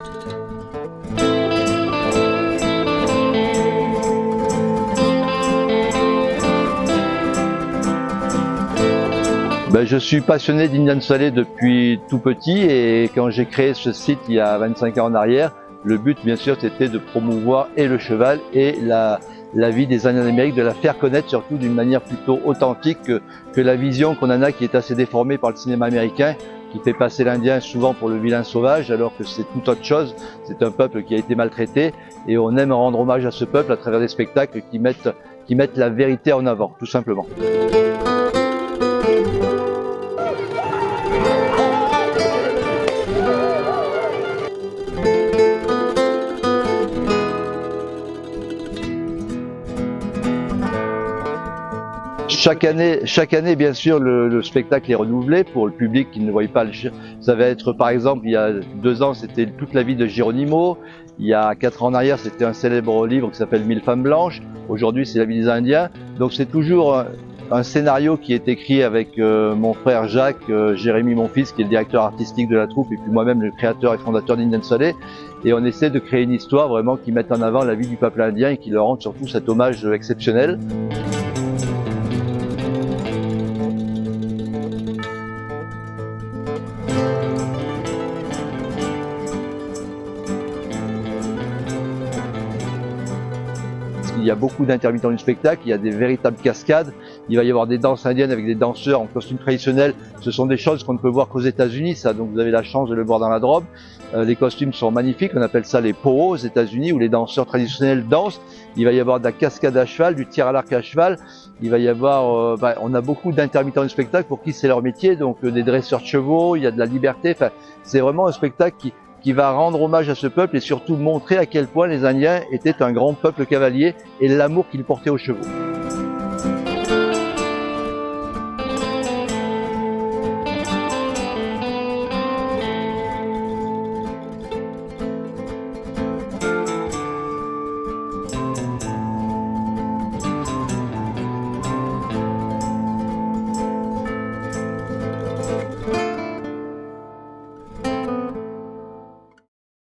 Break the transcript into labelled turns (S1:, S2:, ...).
S1: Je suis passionné d'Indian Salé depuis tout petit et quand j'ai créé ce site il y a 25 ans en arrière, le but bien sûr c'était de promouvoir et le cheval et la vie des Indiens d'Amérique, de la faire connaître surtout d'une manière plutôt authentique que la vision qu'on en a qui est assez déformée par le cinéma américain, qui fait passer l'Indien souvent pour le vilain sauvage alors que c'est tout autre chose, c'est un peuple qui a été maltraité et on aime rendre hommage à ce peuple à travers des spectacles qui mettent la vérité en avant, tout simplement. Chaque année, bien sûr, le spectacle est renouvelé pour le public qui ne voit pas le. Ça va être, par exemple, il y a 2 ans, c'était toute la vie de Geronimo. Il y a 4 ans en arrière, c'était un célèbre livre qui s'appelle 1000 femmes blanches. Aujourd'hui, c'est la vie des Indiens. Donc, c'est toujours un scénario qui est écrit avec mon frère Jacques, Jérémy, mon fils, qui est le directeur artistique de la troupe, et puis moi-même, le créateur et fondateur d'Indian Salé. Et on essaie de créer une histoire vraiment qui mette en avant la vie du peuple indien et qui leur rende surtout cet hommage exceptionnel. Il y a beaucoup d'intermittents du spectacle, il y a des véritables cascades, il va y avoir des danses indiennes avec des danseurs en costume traditionnel. Ce sont des choses qu'on ne peut voir qu'aux États-Unis, ça, donc vous avez la chance de le voir dans la Drôme. Les costumes sont magnifiques, on appelle ça les po'o aux États-Unis, où les danseurs traditionnels dansent. Il va y avoir de la cascade à cheval, du tir à l'arc à cheval. Il va y avoir, on a beaucoup d'intermittents du spectacle pour qui c'est leur métier, donc des dresseurs de chevaux, il y a de la liberté. Enfin, c'est vraiment un spectacle qui va rendre hommage à ce peuple et surtout montrer à quel point les Indiens étaient un grand peuple cavalier et l'amour qu'ils portaient aux chevaux.